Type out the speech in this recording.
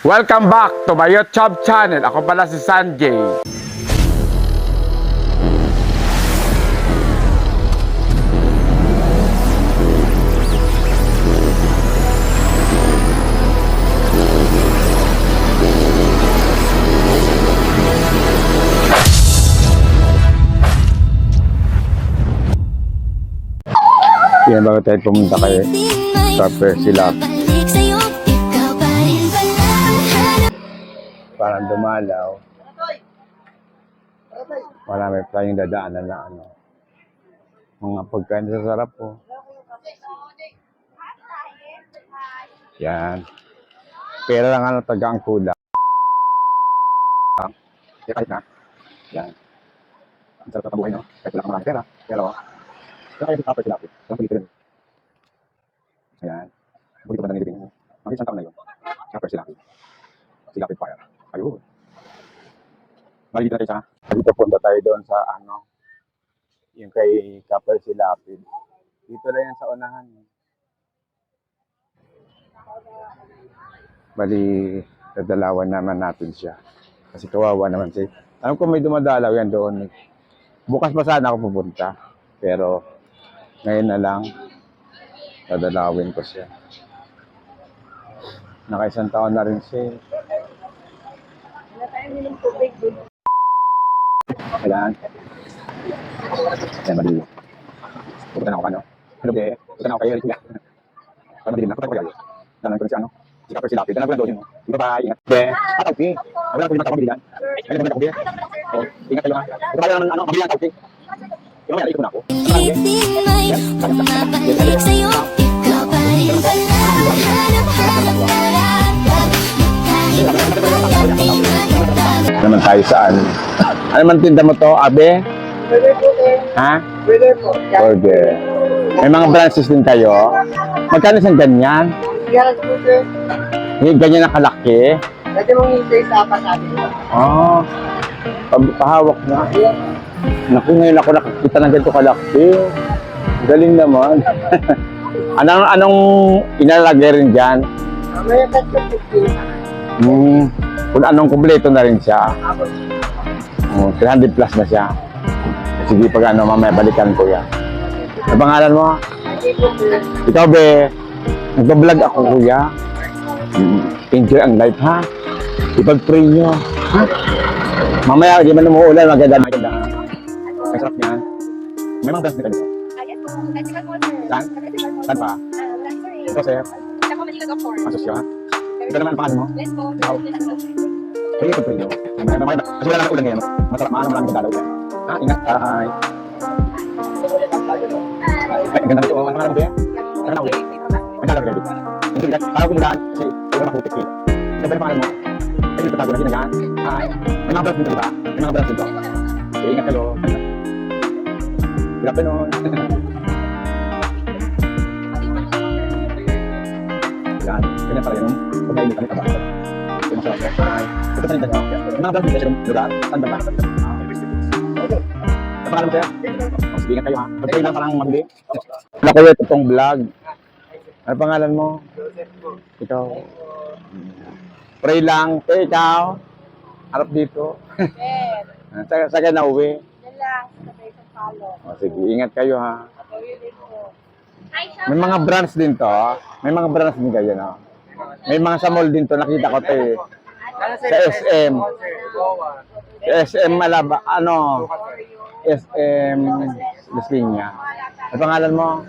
Welcome back to my YouTube channel. Ako pala si Sanjay. Yan bago tayo pumunta kay Dr. Silap. Parang dumalaw. Marami pa yung dadaanan na ano. Mga pagkain sa sarap po. Yan. Pera lang ano tagang kulang. Kahit na. Yan. Ang sarap na buhay, no? Kahit wala kang maraming pera. Pero, kaya yung upper silapit. Ang pagkita rin. Ayan. Pagkita pa na nilibing. Ang isang taon na yun. Upper silapit. Silapit fire. Ayun. Balik dito tayo sa. Dito punta tayo doon sa ano. Yung kay Kapal Silapid. Dito lang yan sa unahan. Bali, dadalawan naman natin siya. Kasi kawawa naman siya. Alam ko may dumadalaw yan doon. Bukas pa sana ako pupunta. Pero, ngayon na lang, dadalawin ko siya. Nakaisang taon na rin siya. Kailangan. Ayan, mali. Pupunta na ako ano. Hello, be. Pupunta na ako kayo. Para madilim na. Pupunta ko kayo. Dalan ko rin si ano. Si Kapal Silapid. Dalan ko lang doon yun. Di ba ba? Ingat. Be. At okay. Wala ko yung mata ko mabilihan. Ayun naman ako, be. So, ingat kayo ha. Ito ba lang ano, mabilihan ka, okay? Yung mamaya, ikot na ako. Mabalik sa'yo, ikaw pa rin pala. Naman tayo saan? Ano man tinda mo to, Abe? Pwede po eh. Ha? Pwede po. Okay. May mga branches din kayo? Magkano isang ganyan? Yan po sir. Yung ganyan na kalaki? Pwede mong hintay sa pasabi mo. Ah, pahawak na. Naku, ngayon ako nakakita ng ganito kalaki. Galing naman. anong inalagay rin dyan? May tatlo po sir. Kung anong kumpleto na rin siya. 300 plus na siya. Sige, pag ano, mamaya balikan ko yan. Ano pangalan mo? Hindi po sir. Ikaw, be. Nag-vlog ako, kuya. Enjoy ang life, ha? Ipag-pray nyo. Ha? Mamaya, di man umuulan, maganda. Ang sarap niyan. May mga dance na kanito. Saan? Saan pa? Ito, sir. Masos siya. Ito naman ang pangalan mo? Kaya ipag-pray nyo. Kasi wala naman ulan ngayon. Masarap, maraming dalaw yan. Ha? Ingat. Ay. Ay, ang ganda nito. Ano nga mo, be? Ano na, be? Ang dalaw kayo. Hindi, parang kumulaan. Kasi, ito na makutik eh. Ito ba yung pangalan mo? Ay, ito tago na ginagaan. Ay. May mga brands dito, diba? May mga brands dito. Okay, ingat kayo. Grabe nun. Yan. Ganyan pala yun. Huwag na init kami taba. Ito masarap. Ito pa rin dyan. May mga brands dito sa lugar. Saan ba ba? Ano pangalan mo, sir? Sige, ingat kayo ha. Pag-pray lang parang mabili. Wala ko yung itong vlog. Ano pangalan mo? Ikaw. Pray lang. Ikaw. Harap dito. Saan ka na uwi? Sige, ingat kayo ha. May mga branch din to. May mga branch din kayo, no? May mga sa mall din to. Nakita ko to eh. Sa SM. Sa SM Malaba. Ano? SM Las Piñas. Ano pangalan mo?